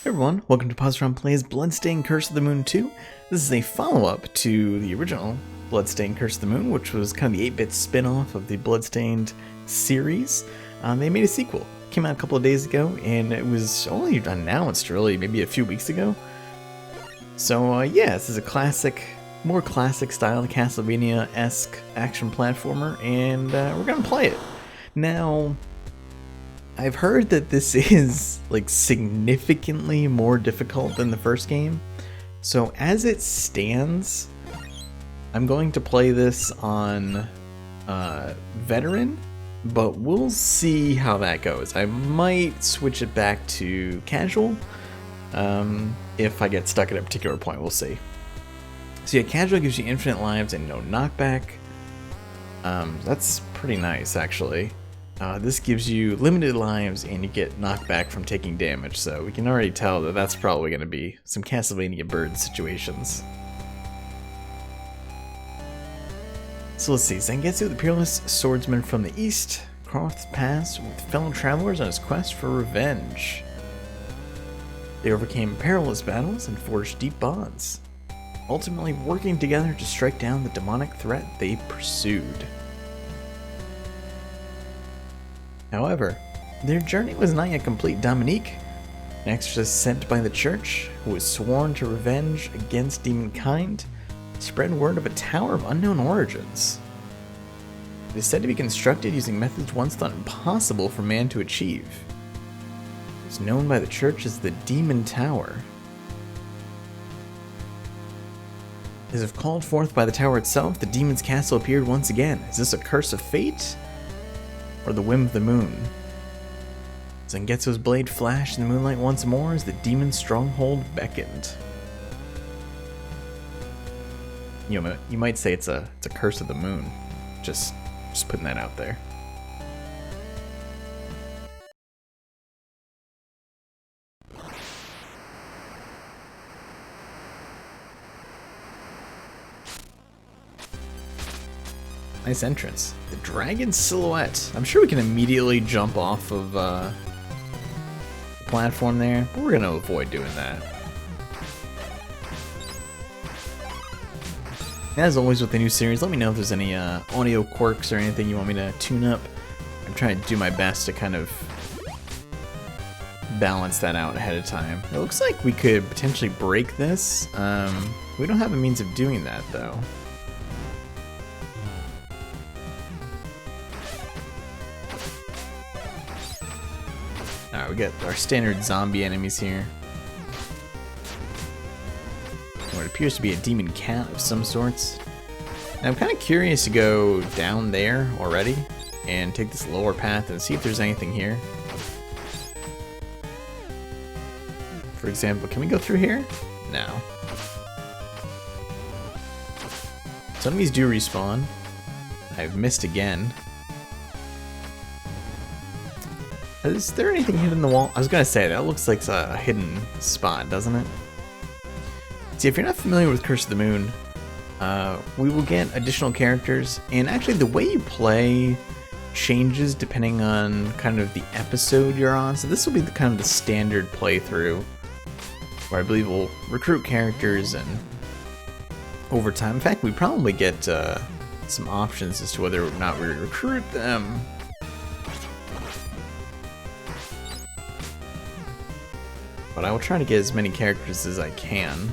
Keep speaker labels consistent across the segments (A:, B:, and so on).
A: Hey everyone, welcome to Positron Plays Bloodstained Curse of the Moon 2. This is a follow-up to the original Bloodstained Curse of the Moon, which was kind of the 8-bit spin-off of the Bloodstained series. They made a sequel. Came out a couple of days ago, and it was only announced really maybe a few weeks ago. So yeah, this is a classic, more classic style Castlevania-esque action platformer, and we're gonna play it. Now, I've heard that this is like significantly more difficult than the first game. So as it stands, I'm going to play this on veteran, but we'll see how that goes. I might switch it back to casual if I get stuck at a particular point. We'll see. So yeah, casual gives you infinite lives and no knockback. That's pretty nice actually. This gives you limited lives and you get knocked back from taking damage, so we can already tell that that's probably going to be some Castlevania bird situations. So let's see, Zangetsu, the peerless swordsman from the east, crossed paths with fellow travelers on his quest for revenge. They overcame perilous battles and forged deep bonds, ultimately working together to strike down the demonic threat they pursued. However, their journey was not yet complete. Dominique, an exorcist sent by the church, who was sworn to revenge against demonkind, spread word of a tower of unknown origins. It is said to be constructed using methods once thought impossible for man to achieve. It's known by the church as the Demon Tower. As if called forth by the tower itself, the demon's castle appeared once again. Is this a curse of fate? Or the whim of the moon? Zangetsu's blade flashed in the moonlight once more as the demon's stronghold beckoned. You might say it's a curse of the moon. Just putting that out there. Nice entrance. The dragon silhouette. I'm sure we can immediately jump off of the platform there, but we're going to avoid doing that. As always with the new series, let me know if there's any audio quirks or anything you want me to tune up. I'm trying to do my best to kind of balance that out ahead of time. It looks like we could potentially break this. We don't have a means of doing that though. Alright, we got our standard zombie enemies here. What appears to be a demon cat of some sorts. Now I'm kind of curious to go down there already and take this lower path and see if there's anything here. For example, can we go through here? No. So enemies do respawn. I've missed again. Is there anything hidden in the wall? I was gonna say, that looks like a hidden spot, doesn't it? See, if you're not familiar with Curse of the Moon, we will get additional characters, and actually the way you play changes depending on kind of the episode you're on. So this will be the kind of the standard playthrough, where I believe we'll recruit characters and over time. In fact, we probably get some options as to whether or not we recruit them. But I will try to get as many characters as I can.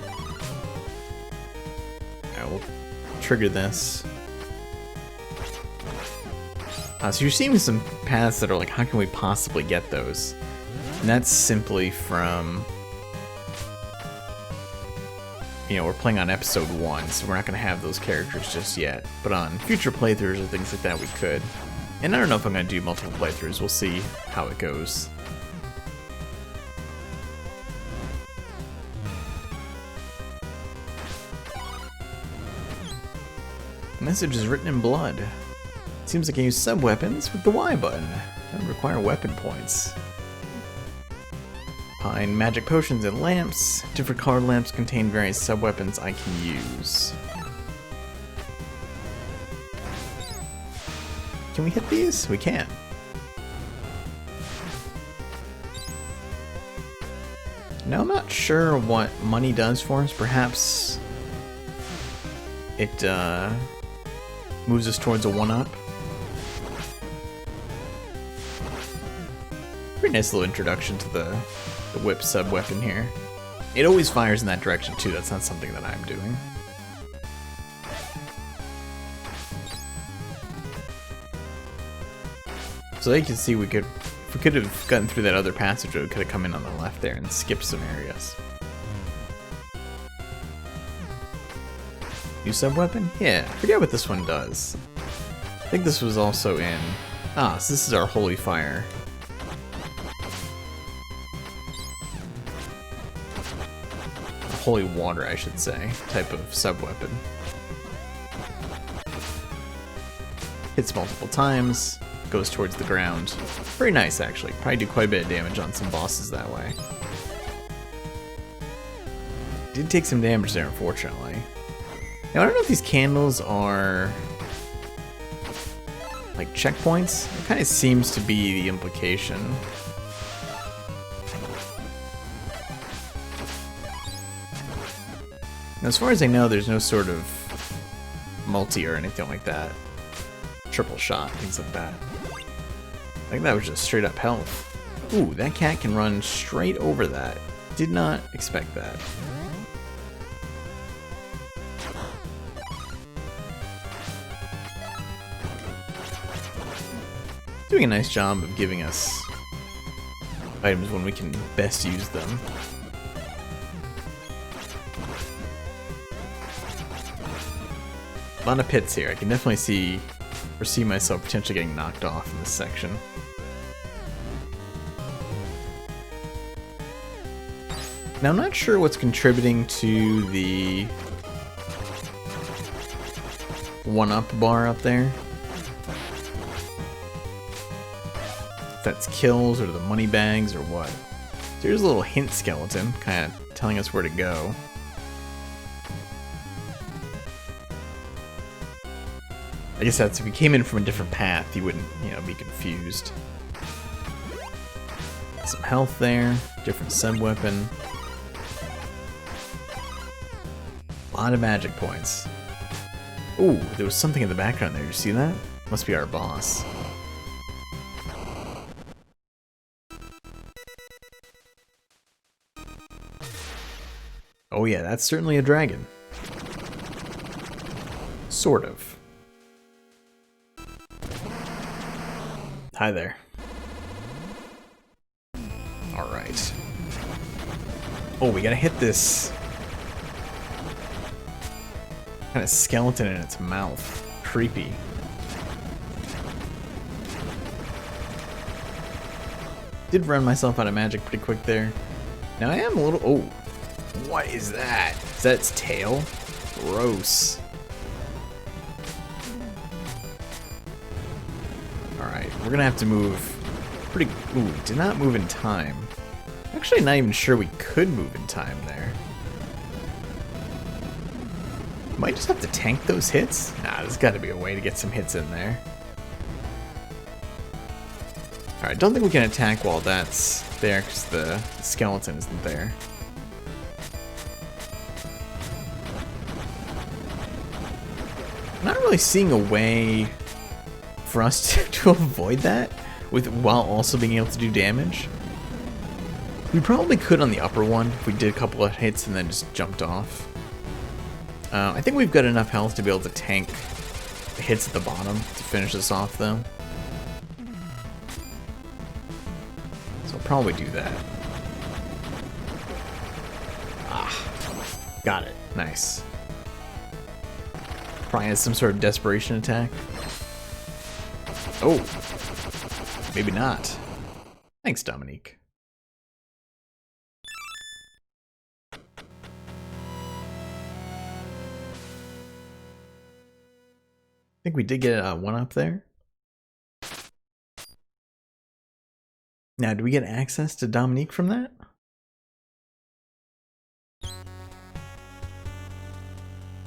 A: I will trigger this. So you're seeing some paths that are like, how can we possibly get those? And that's simply from, we're playing on episode 1, so we're not going to have those characters just yet. But on future playthroughs or things like that, we could. And I don't know if I'm going to do multiple playthroughs. We'll see how it goes. The message is written in blood. It seems I can use sub-weapons with the Y button. I don't require weapon points. Find magic potions and lamps. Different colored lamps contain various sub-weapons I can use. Can we hit these? We can. Now I'm not sure what money does for us. Perhaps it moves us towards a 1-up. Pretty nice little introduction to the whip sub-weapon here. It always fires in that direction too, that's not something that I'm doing. So you can see if we could have gotten through that other passageway, we could have come in on the left there and skipped some areas. New sub-weapon? Yeah, I forget what this one does. I think this was also in... Ah, so this is our Holy Fire. Holy Water, I should say, type of sub-weapon. Hits multiple times, goes towards the ground. Very nice, actually. Probably do quite a bit of damage on some bosses that way. Did take some damage there, unfortunately. Now, I don't know if these candles are like checkpoints. It kind of seems to be the implication. Now, as far as I know, there's no sort of multi or anything like that. Triple shot, things like that. I think that was just straight up health. Ooh, that cat can run straight over that. Did not expect that. Doing a nice job of giving us items when we can best use them. A lot of pits here. I can definitely foresee myself potentially getting knocked off in this section. Now I'm not sure what's contributing to the 1-up bar up there. If that's kills or the money bags or what. There's a little hint skeleton kind of telling us where to go. I guess that's if we came in from a different path, you wouldn't, be confused. Some health there, different sub-weapon. A lot of magic points. Ooh, there was something in the background there, you see that? Must be our boss. Oh yeah, that's certainly a dragon. Sort of. Hi there. Alright. Oh, we gotta hit this kind of skeleton in its mouth. Creepy. Did run myself out of magic pretty quick there. Now I am a little... Oh, what is that? Is that its tail? Gross. Alright, we're gonna have to move pretty... Ooh, did not move in time. Actually, not even sure we could move in time there. Might just have to tank those hits? Nah, there's gotta be a way to get some hits in there. Alright, don't think we can attack while that's there, because the skeleton isn't there. I'm not really seeing a way for us to avoid that while also being able to do damage. We probably could on the upper one if we did a couple of hits and then just jumped off. I think we've got enough health to be able to tank the hits at the bottom to finish this off though. So I'll probably do that. Ah, got it. Nice. Probably has some sort of desperation attack. Oh, maybe not. Thanks, Dominique. I think we did get a 1-up there. Now, do we get access to Dominique from that?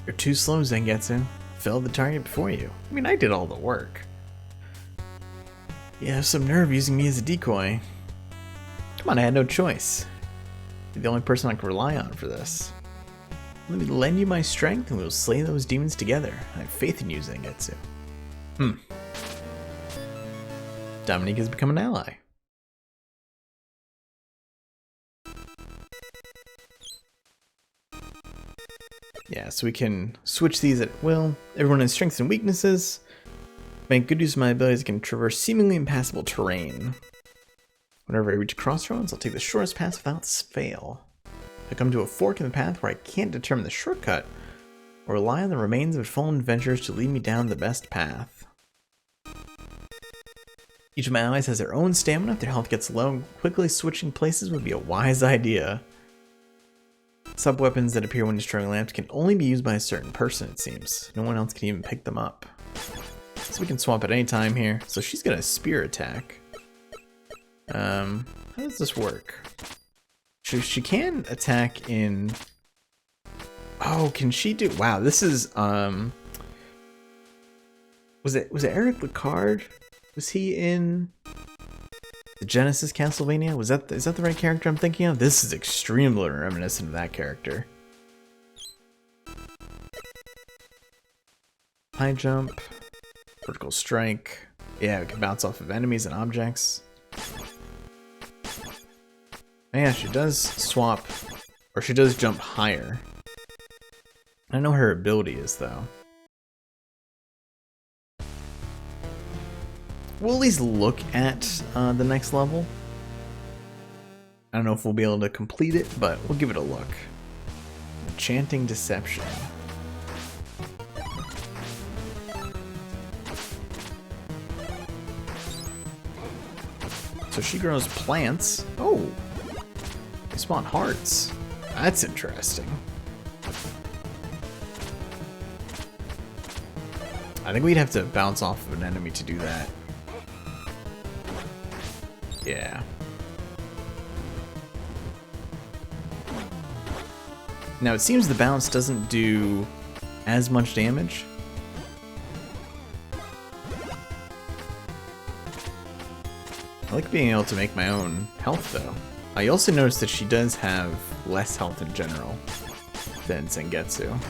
A: You're too slow, Zangetsu. Felled the target before you. I mean, I did all the work. You have some nerve using me as a decoy. Come on, I had no choice. You're the only person I can rely on for this. Let me lend you my strength and we'll slay those demons together. I have faith in you, Zangetsu. Dominique has become an ally. Yeah, so we can switch these at will. Everyone has strengths and weaknesses. Make good use of my abilities, I can traverse seemingly impassable terrain. Whenever I reach a crossroads, I'll take the shortest path without fail. If I come to a fork in the path where I can't determine the shortcut, or rely on the remains of fallen adventurers to lead me down the best path. Each of my allies has their own stamina. If their health gets low, quickly switching places would be a wise idea. Sub-weapons that appear when destroying lamps can only be used by a certain person, it seems. No one else can even pick them up. So we can swap at any time here. So she's got a spear attack. How does this work? She can attack in... Oh, can she do... Wow, this is... Was it Eric Licard? Was he in the Genesis Castlevania? Is that the right character I'm thinking of? This is extremely reminiscent of that character. High jump, vertical strike. Yeah, we can bounce off of enemies and objects. Yeah, she does swap, or she does jump higher. I don't know what her ability is though. We'll at least look at the next level. I don't know if we'll be able to complete it, but we'll give it a look. Enchanting Deception. So she grows plants. Oh, they spawn hearts. That's interesting. I think we'd have to bounce off of an enemy to do that. Yeah. Now it seems the bounce doesn't do as much damage. I like being able to make my own health though. I also noticed that she does have less health in general than Zangetsu.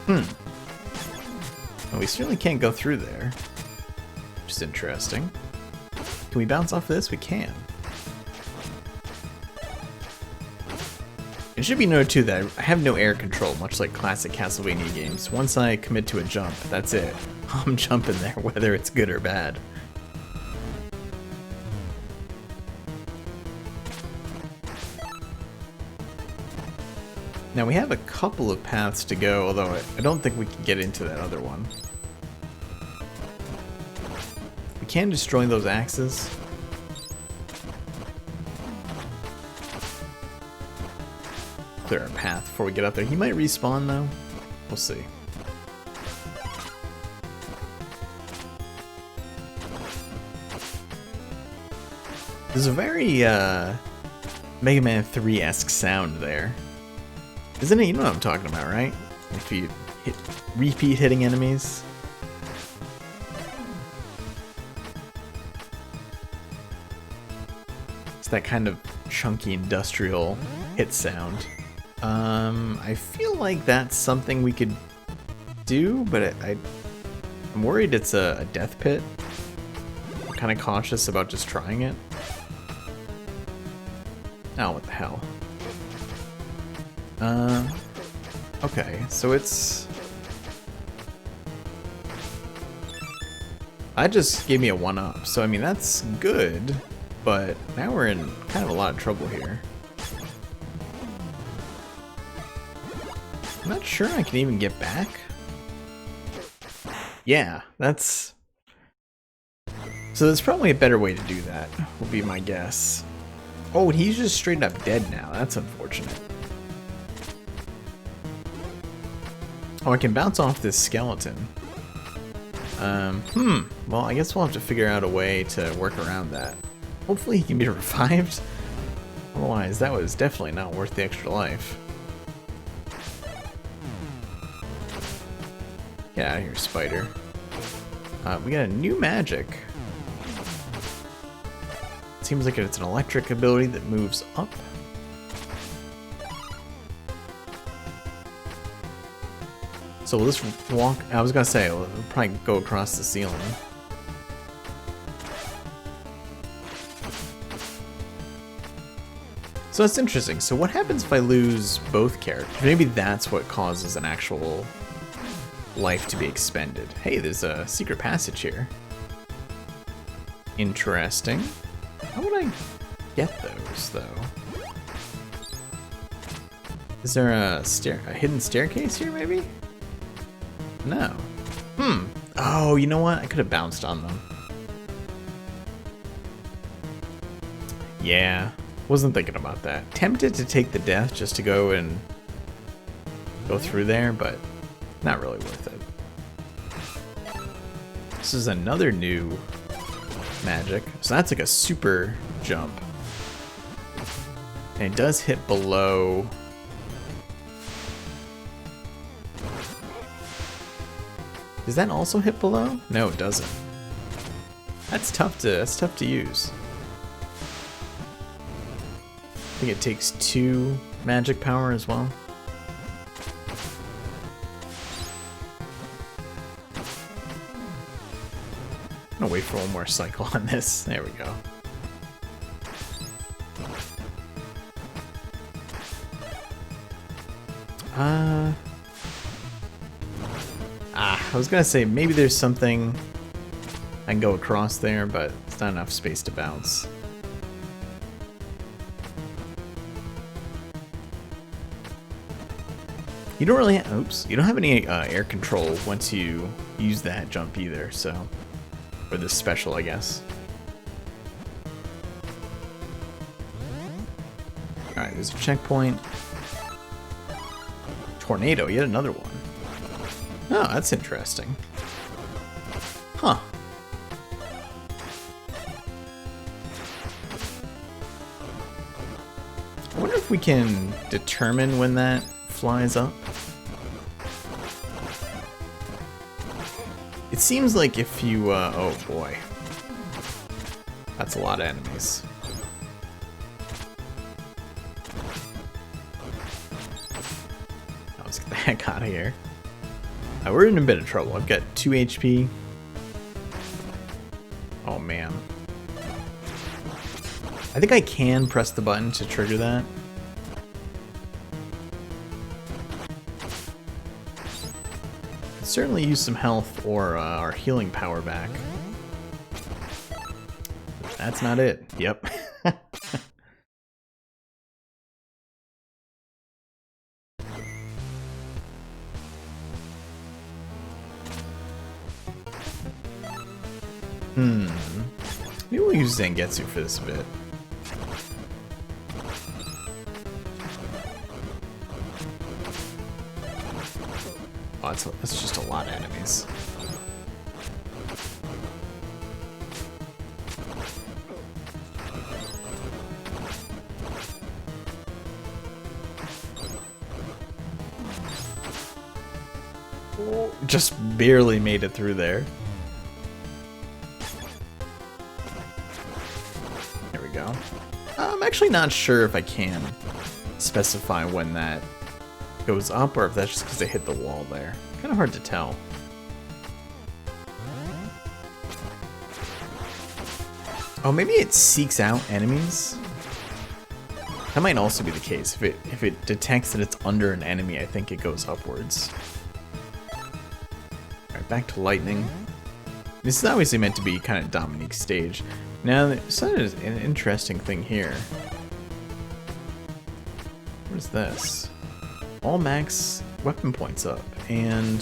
A: Well, we certainly can't go through there, which is interesting. Can we bounce off this? We can. It should be noted too that I have no air control, much like classic Castlevania games. Once I commit to a jump, that's it. I'm jumping there, whether it's good or bad. Now we have a couple of paths to go, although I don't think we can get into that other one. We can destroy those axes. Clear our path before we get up there. He might respawn though. We'll see. There's a very Mega Man 3-esque sound there. Isn't it? You know what I'm talking about, right? If you repeat hitting enemies. It's that kind of chunky industrial hit sound. I feel like that's something we could do, but I'm worried it's a death pit. I'm kind of cautious about just trying it. Oh, what the hell. Okay, so it's... That just gave me a 1-up, so I mean that's good, but now we're in kind of a lot of trouble here. I'm not sure I can even get back. Yeah, that's... So there's probably a better way to do that, will be my guess. Oh, he's just straight up dead now, that's unfortunate. Oh, I can bounce off this skeleton. Well, I guess we'll have to figure out a way to work around that. Hopefully he can be revived. Otherwise, that was definitely not worth the extra life. Get out of here, spider. We got a new magic. seems like it's an electric ability that moves up. So we'll just walk, I was gonna say, we'll probably go across the ceiling. So that's interesting. So what happens if I lose both characters? Maybe that's what causes an actual life to be expended. Hey, there's a secret passage here. Interesting. How would I get those, though? Is there a hidden staircase here, maybe? No. Oh, you know what? I could have bounced on them. Yeah. Wasn't thinking about that. Tempted to take the death just to go and go through there, but not really worth it. This is another new magic. So that's like a super jump. And it does hit below. Does that also hit below? No, it doesn't. That's tough to use. I think it takes 2 magic power as well. I'm gonna wait for one more cycle on this. There we go. I was gonna say maybe there's something I can go across there, but it's not enough space to bounce. You don't really you don't have any air control once you use that jump either, so, or this special, I guess. Alright, there's a checkpoint. Tornado, yet another one. Oh, that's interesting. Huh. I wonder if we can determine when that flies up. It seems like if you, oh boy. That's a lot of enemies. Let's get the heck out of here. We're in a bit of trouble. I've got 2 HP. Oh man. I think I can press the button to trigger that. Could certainly use some health or our healing power back. That's not it. Yep. Maybe we'll use Zangetsu for this a bit. Oh, that's just a lot of enemies. Oh, just barely made it through there. I'm actually not sure if I can specify when that goes up or if that's just because I hit the wall there. Kind of hard to tell. Oh, maybe it seeks out enemies? That might also be the case. If it detects that it's under an enemy, I think it goes upwards. Alright, back to lightning. This is obviously meant to be kind of Dominique's stage. Now, there's an interesting thing here. What is this? All max weapon points up, and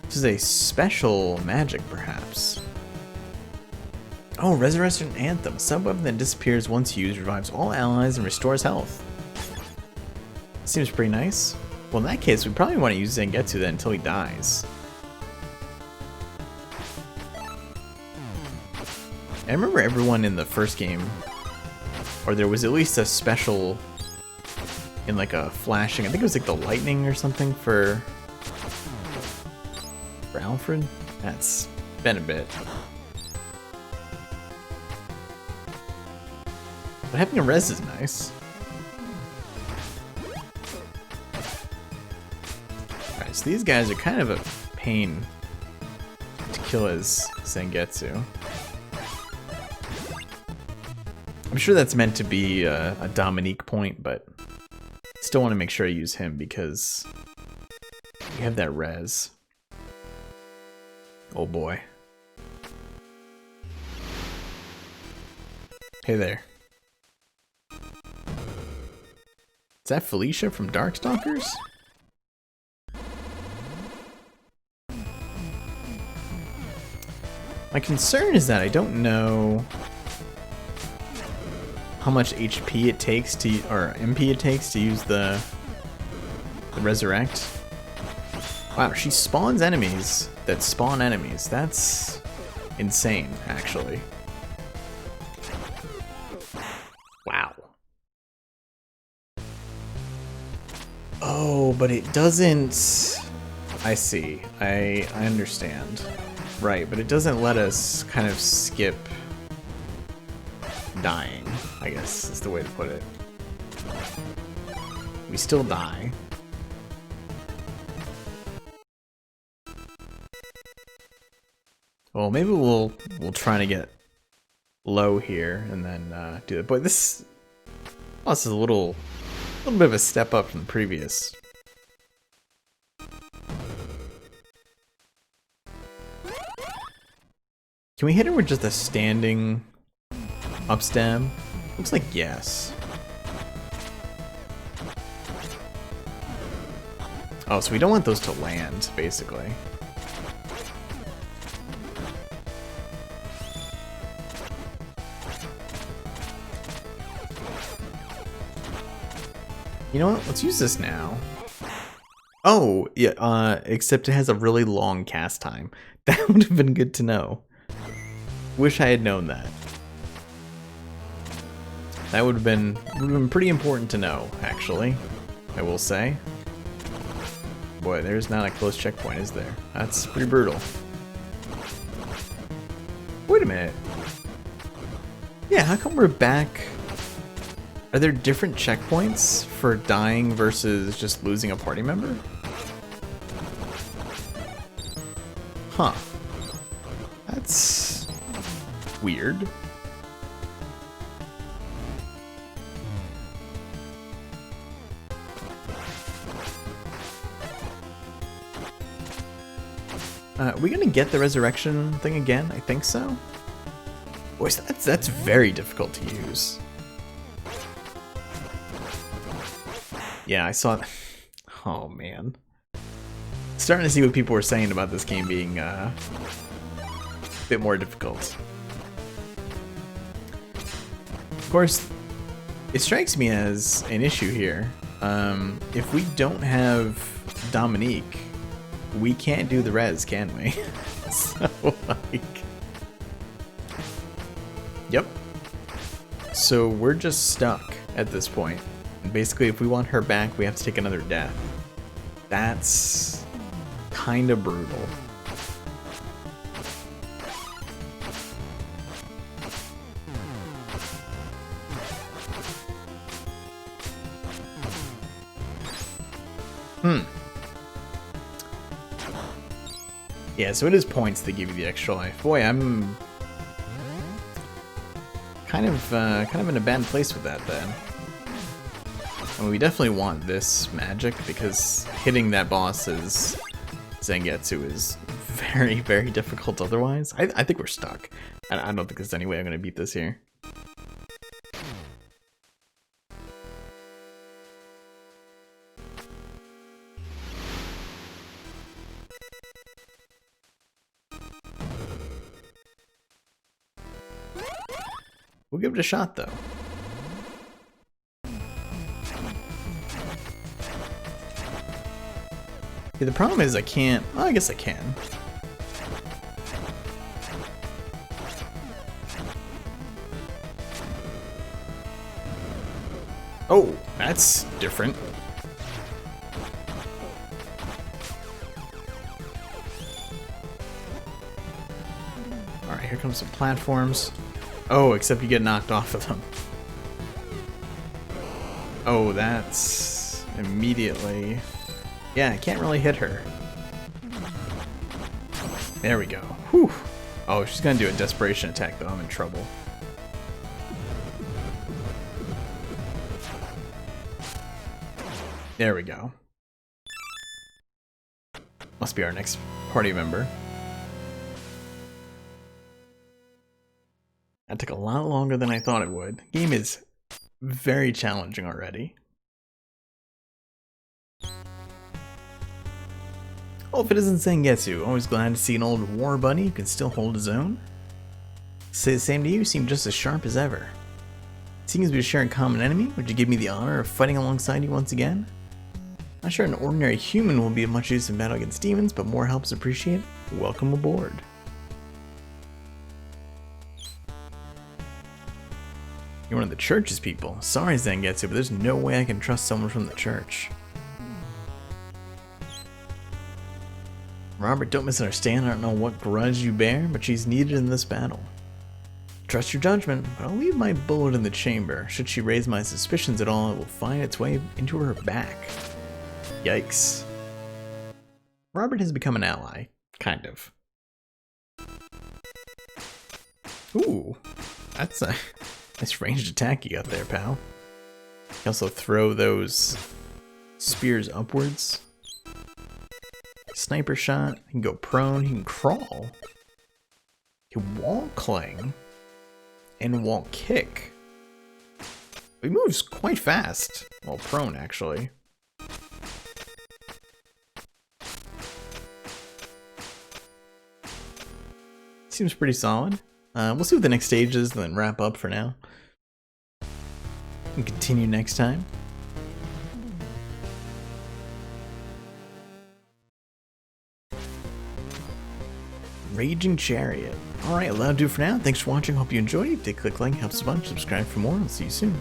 A: this is a special magic, perhaps. Oh, Resurrection Anthem. A sub-weapon that disappears once used, revives all allies, and restores health. Seems pretty nice. Well, in that case, we probably want to use Zangetsu then until he dies. I remember everyone in the first game, or there was at least a special in like a flashing, I think it was like the lightning or something for Alfred? That's been a bit. But having a res is nice. Alright, so these guys are kind of a pain to kill as Zangetsu. I'm sure that's meant to be a Dominique point, but still want to make sure I use him because we have that res. Oh boy. Hey there. Is that Felicia from Darkstalkers? My concern is that I don't know how much HP it takes to, or MP it takes to use the resurrect. Wow, she spawns enemies that spawn enemies. That's insane, actually. Wow. Oh, but it doesn't... I see. I understand. Right, but it doesn't let us kind of skip dying, I guess is the way to put it. We still die. Well, maybe we'll try to get low here and then do it. But this boss is a little bit of a step up from the previous. Can we hit her with just a standing up stab? Looks like yes. Oh, so we don't want those to land, basically. You know what? Let's use this now. Oh, yeah, except it has a really long cast time. That would have been good to know. Wish I had known that. That would have been pretty important to know, actually, I will say. Boy, there's not a close checkpoint, is there? That's pretty brutal. Wait a minute. Yeah, how come we're back? Are there different checkpoints for dying versus just losing a party member? Huh. That's weird. Are we gonna get the resurrection thing again? I think so. Boy, that's very difficult to use. Yeah, I saw that. Oh man. Starting to see what people were saying about this game being a bit more difficult. Of course, it strikes me as an issue here. If we don't have Dominique, we can't do the res, can we? So, like... Yep. So we're just stuck at this point. And basically, if we want her back, we have to take another death. That's kind of brutal. Yeah, so it is points that give you the extra life. Boy, I'm kind of in a bad place with that then. I mean, we definitely want this magic because hitting that boss as Zangetsu is very, very difficult otherwise. I think we're stuck. I don't think there's any way I'm going to beat this here. We'll give it a shot, though. Yeah, the problem is I can't... Well, I guess I can. Oh, that's different. Alright, here comes some platforms. Oh, except you get knocked off of them. Oh, that's immediately... Yeah, I can't really hit her. There we go. Whew. Oh, she's gonna do a desperation attack though. I'm in trouble. There we go. Must be our next party member. That took a lot longer than I thought it would. The game is very challenging already. Oh, if it isn't Zangetsu, always glad to see an old war buddy who can still hold his own. Say the same to you, seem just as sharp as ever. Seeing as we share a common enemy, would you give me the honor of fighting alongside you once again? Not sure an ordinary human will be of much use in battle against demons, but more helps appreciate. Welcome aboard. You're one of the church's people. Sorry, Zangetsu, but there's no way I can trust someone from the church. Robert, don't misunderstand. I don't know what grudge you bear, but she's needed in this battle. Trust your judgment, but I'll leave my bullet in the chamber. Should she raise my suspicions at all, it will find its way into her back. Yikes. Robert has become an ally. Kind of. Ooh. That's a nice ranged attack you got there, pal. You can also throw those spears upwards. Sniper shot. He can go prone. He can crawl. He can wall cling. And wall kick. He moves quite fast. Well, prone, actually. Seems pretty solid. We'll see what the next stage is, and then wrap up for now. And continue next time. Raging Chariot. Alright, that'll do for now. Thanks for watching. Hope you enjoyed. If you did, click like, helps a bunch. Subscribe for more. I'll see you soon.